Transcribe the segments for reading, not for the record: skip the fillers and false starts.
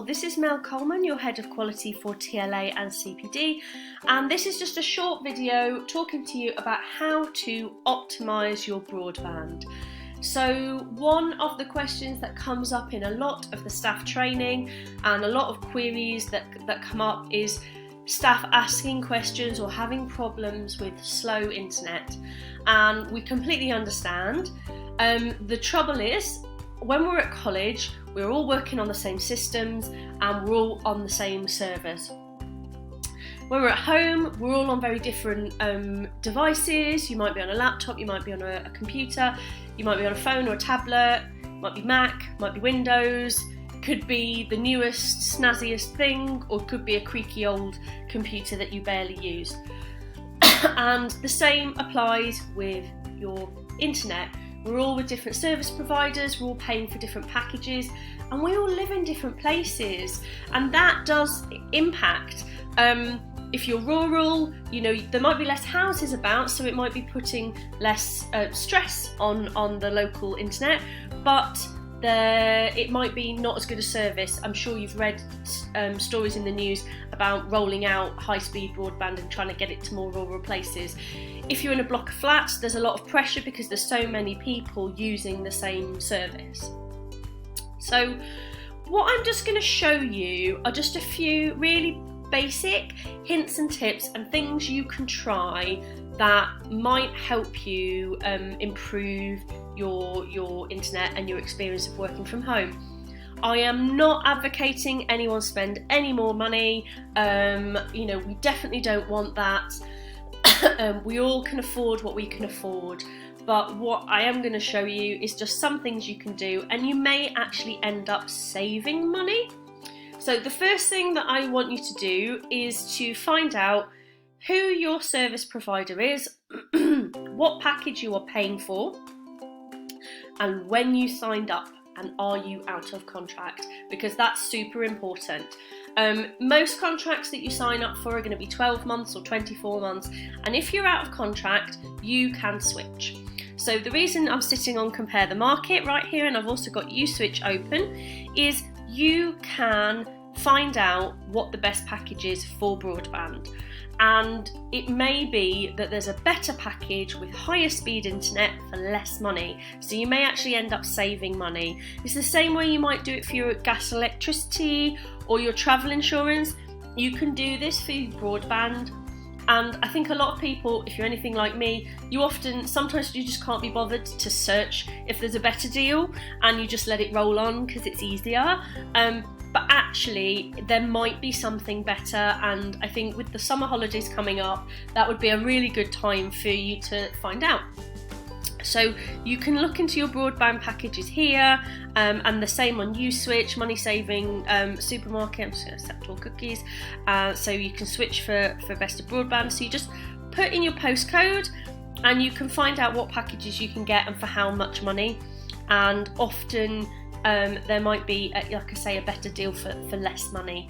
this is Mel Coleman, your Head of Quality for TLA and CPD, and this is just a short video talking to you about how to optimise your broadband. So one of the questions that comes up in a lot of the staff training and a lot of queries that come up is staff asking questions or having problems with slow internet, and we completely understand. The trouble is, when we're at college, we're all working on the same systems and we're all on the same servers. When we're at home, we're all on very different devices. You might be on a laptop, you might be on a computer, you might be on a phone or a tablet, might be Mac, might be Windows, could be the newest, snazziest thing, or could be a creaky old computer that you barely use. And the same applies with your internet. We're all with different service providers, we're all paying for different packages, and we all live in different places, and that does impact. If you're rural, you know, there might be less houses about, so it might be putting less stress on the local internet, but it might be not as good a service. I'm sure you've read stories in the news about rolling out high-speed broadband and trying to get it to more rural places. If you're in a block of flats, there's a lot of pressure because there's so many people using the same service. So what I'm just going to show you are just a few really basic hints and tips and things you can try that might help you improve your internet and your experience of working from home. I am not advocating anyone spend any more money. You know, we definitely don't want that. We all can afford what we can afford, but what I am going to show you is just some things you can do, and you may actually end up saving money. So the first thing that I want you to do is to find out who your service provider is, what package you are paying for, and when you signed up, and are you out of contract, because that's super important. Most contracts that you sign up for are going to be 12 months or 24 months, and if you're out of contract, you can switch. So the reason I'm sitting on Compare the Market right here, and I've also got Uswitch open, is you can find out what the best package is for broadband. And it may be that there's a better package with higher speed internet for less money, so you may actually end up saving money. It's the same way you might do it for your gas, electricity, or your travel insurance. You can do this for your broadband, and I think a lot of people, if you're anything like me, sometimes you just can't be bothered to search if there's a better deal, and you just let it roll on because it's easier. But actually there might be something better, and I think with the summer holidays coming up, that would be a really good time for you to find out. So you can look into your broadband packages here, and the same on Uswitch, money saving supermarket. I'm just going to accept all cookies. So you can switch for best of broadband. So you just put in your postcode and you can find out what packages you can get and for how much money, and often there might be, like I say, a better deal for less money.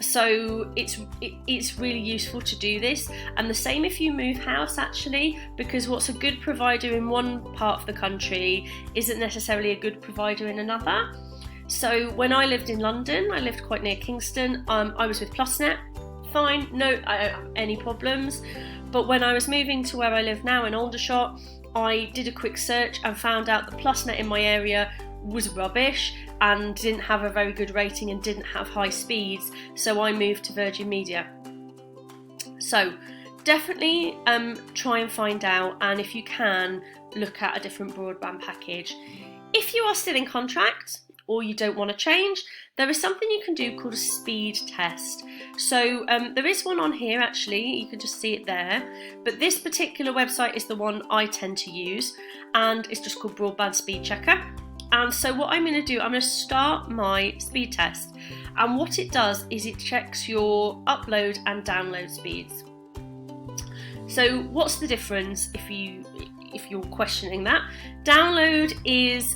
So it's really useful to do this, and the same if you move house actually, because what's a good provider in one part of the country isn't necessarily a good provider in another. So when I lived in London, I lived quite near Kingston, I was with PlusNet, fine, no, I don't have any problems. But when I was moving to where I live now in Aldershot, I did a quick search and found out the PlusNet in my area was rubbish and didn't have a very good rating and didn't have high speeds, so I moved to Virgin Media. So definitely try and find out, and if you can, look at a different broadband package. If you are still in contract or you don't want to change, there is something you can do called a speed test. So there is one on here actually, you can just see it there, but this particular website is the one I tend to use, and it's just called Broadband Speed Checker. And so what I'm going to do, I'm going to start my speed test, and what it does is it checks your upload and download speeds. So what's the difference if you're questioning that? Download is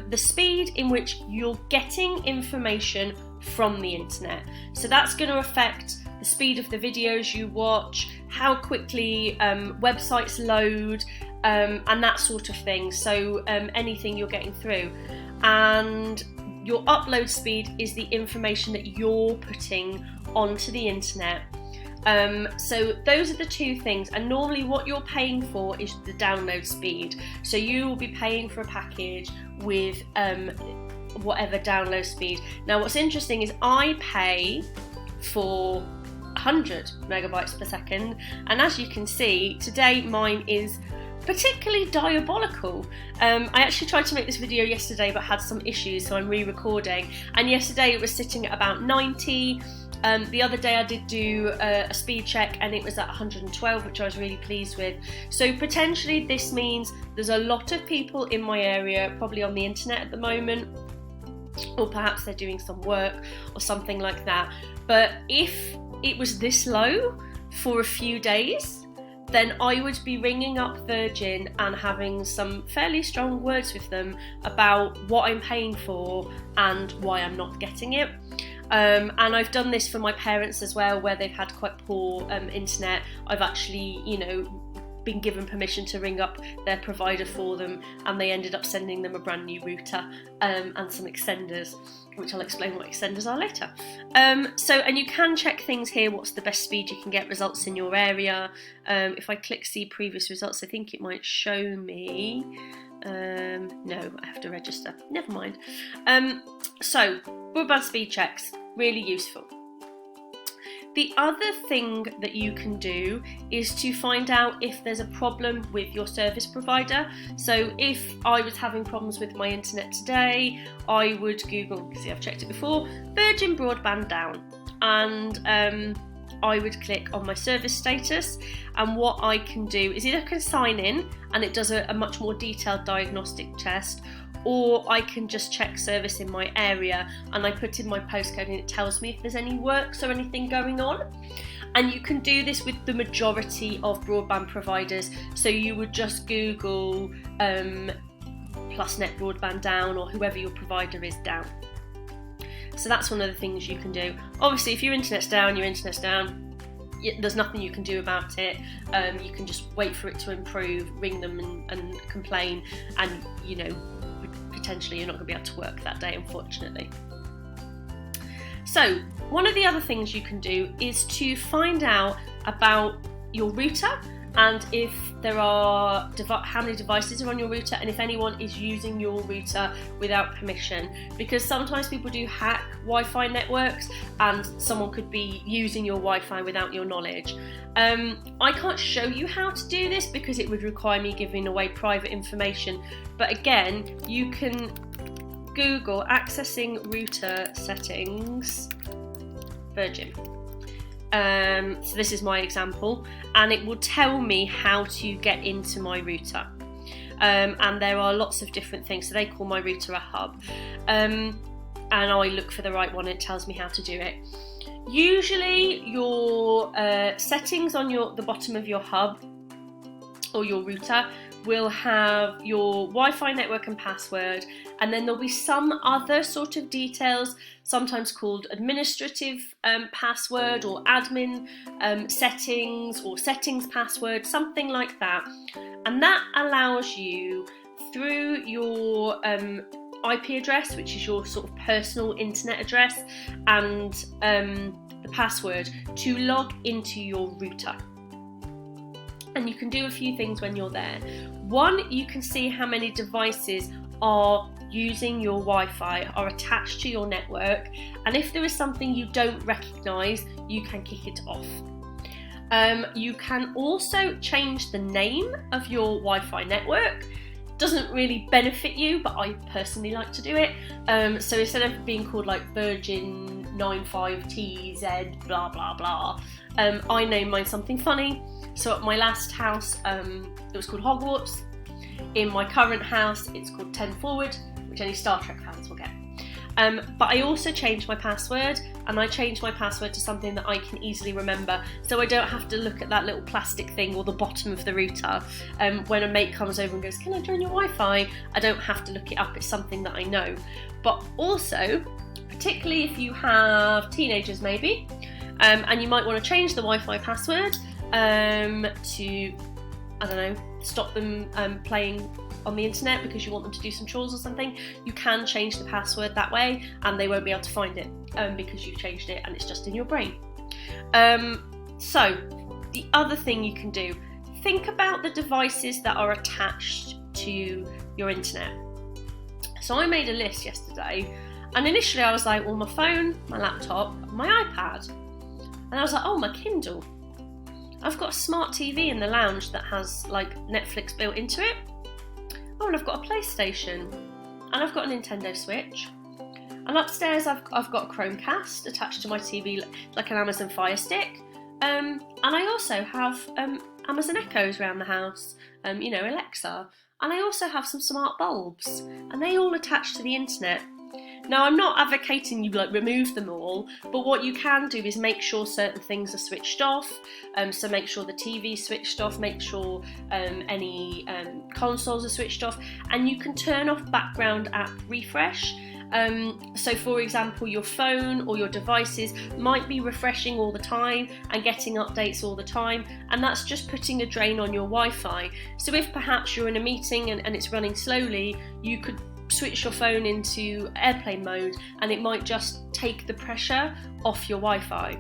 the speed in which you're getting information from the internet. So that's going to affect the speed of the videos you watch, how quickly websites load, and that sort of thing. So anything you're getting through. And your upload speed is the information that you're putting onto the internet. So those are the two things, and normally what you're paying for is the download speed. So you will be paying for a package with whatever download speed. Now what's interesting is I pay for 100 megabytes per second, and as you can see today mine is particularly diabolical. I actually tried to make this video yesterday but had some issues, so I'm re-recording, and yesterday it was sitting at about 90. The other day I did do a speed check and it was at 112, which I was really pleased with. So potentially this means there's a lot of people in my area probably on the internet at the moment, or perhaps they're doing some work or something like that. But if it was this low for a few days, then I would be ringing up Virgin and having some fairly strong words with them about what I'm paying for and why I'm not getting it. And I've done this for my parents as well, where they've had quite poor internet. I've actually, been given permission to ring up their provider for them, and they ended up sending them a brand new router and some extenders, which I'll explain what extenders are later. And you can check things here, what's the best speed you can get, results in your area. If I click see previous results, I think it might show me. No, I have to register, never mind. So broadband speed checks, really useful. The other thing that you can do is to find out if there's a problem with your service provider. So if I was having problems with my internet today, I would Google, see I've checked it before, Virgin broadband down, and I would click on my service status, and what I can do is either I can sign in and it does a much more detailed diagnostic test, or I can just check service in my area and I put in my postcode and it tells me if there's any works or anything going on. And you can do this with the majority of broadband providers. So you would just Google PlusNet broadband down, or whoever your provider is down. So that's one of the things you can do. Obviously if your internet's down, your internet's down. There's nothing you can do about it. You can just wait for it to improve, ring them and complain, and potentially you're not going to be able to work that day, unfortunately. So one of the other things you can do is to find out about your router, and if there are how many devices are on your router, and if anyone is using your router without permission, because sometimes people do hack Wi-Fi networks and someone could be using your Wi-Fi without your knowledge. I can't show you how to do this because it would require me giving away private information, but again you can Google accessing router settings Virgin. So this is my example, and it will tell me how to get into my router. And there are lots of different things. So they call my router a hub. And I look for the right one, and it tells me how to do it. Usually your settings on the bottom of your hub or your router will have your Wi-Fi network and password, and then there'll be some other sort of details, sometimes called administrative password or admin settings or settings password, something like that. And that allows you, through your IP address, which is your sort of personal internet address, and the password, to log into your router. And you can do a few things when you're there. One, you can see how many devices are using your Wi-Fi, are attached to your network, and if there is something you don't recognise, you can kick it off. You can also change the name of your Wi-Fi network. Doesn't really benefit you, but I personally like to do it. So instead of being called like Virgin 95TZ blah blah blah, I name mine something funny. So at my last house, it was called Hogwarts. In my current house, it's called 10 Forward, which only Star Trek fans will get. But I also changed my password, and I changed my password to something that I can easily remember, so I don't have to look at that little plastic thing or the bottom of the router. When a mate comes over and goes, "Can I join your Wi-Fi?" I don't have to look it up, it's something that I know. But also, particularly if you have teenagers maybe, and you might want to change the Wi-Fi password to, I don't know, stop them playing on the internet because you want them to do some chores or something, you can change the password that way and they won't be able to find it because you've changed it and it's just in your brain. So the other thing you can do, think about the devices that are attached to your internet. So I made a list yesterday, and initially I was like, well, my phone, my laptop, my iPad. And I was like, oh, my Kindle. I've got a smart TV in the lounge that has like Netflix built into it. Oh, and I've got a PlayStation. And I've got a Nintendo Switch. And upstairs I've got a Chromecast attached to my TV, like an Amazon Fire Stick. And I also have Amazon Echoes around the house, Alexa. And I also have some smart bulbs, and they all attach to the internet. Now, I'm not advocating you remove them all, but what you can do is make sure certain things are switched off. So make sure the TV's switched off, make sure any consoles are switched off, and you can turn off background app refresh. So for example, your phone or your devices might be refreshing all the time and getting updates all the time, and that's just putting a drain on your Wi-Fi. So if perhaps you're in a meeting and it's running slowly, you could switch your phone into airplane mode and it might just take the pressure off your Wi-Fi.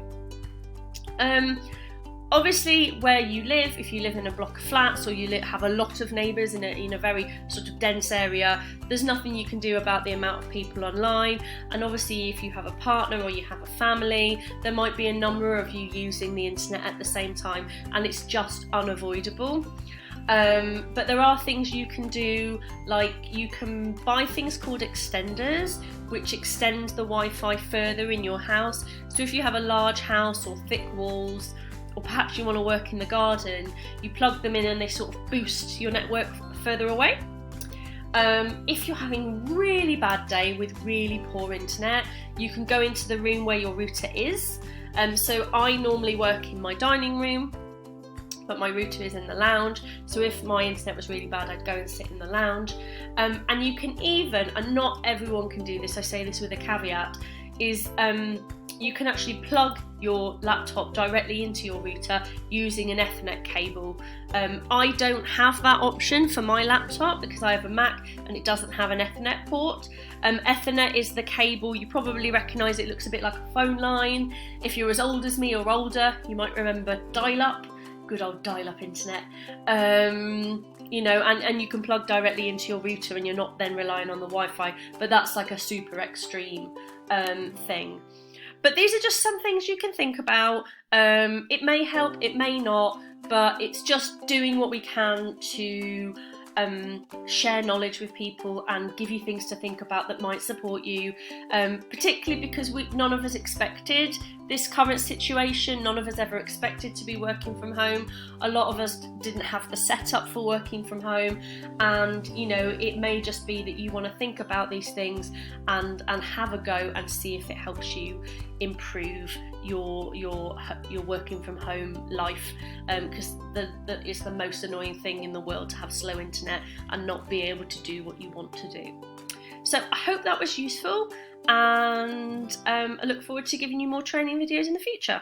Obviously, where you live, if you live in a block of flats or you have a lot of neighbours in a very sort of dense area, there's nothing you can do about the amount of people online. And obviously, if you have a partner or you have a family, there might be a number of you using the internet at the same time, and it's just unavoidable. But there are things you can do, like you can buy things called extenders, which extend the Wi-Fi further in your house. So if you have a large house or thick walls, or perhaps you want to work in the garden, you plug them in and they sort of boost your network further away. If you're having a really bad day with really poor internet, you can go into the room where your router is. So I normally work in my dining room, but my router is in the lounge. So if my internet was really bad, I'd go and sit in the lounge. And you can even, and not everyone can do this, I say this with a caveat, is you can actually plug your laptop directly into your router using an Ethernet cable. I don't have that option for my laptop because I have a Mac and it doesn't have an Ethernet port. Ethernet is the cable, you probably recognise it looks a bit like a phone line. If you're as old as me or older, you might remember dial-up, good old dial-up internet. And you can plug directly into your router and you're not then relying on the Wi-Fi, but that's like a super extreme thing. But these are just some things you can think about. It may help, it may not, but it's just doing what we can to share knowledge with people and give you things to think about that might support you, particularly because none of us expected this current situation. None of us ever expected to be working from home. A lot of us didn't have the setup for working from home, and it may just be that you want to think about these things and have a go and see if it helps you improve your working from home life, because that is the most annoying thing in the world, to have slow internet and not be able to do what you want to do. So I hope that was useful, and I look forward to giving you more training videos in the future.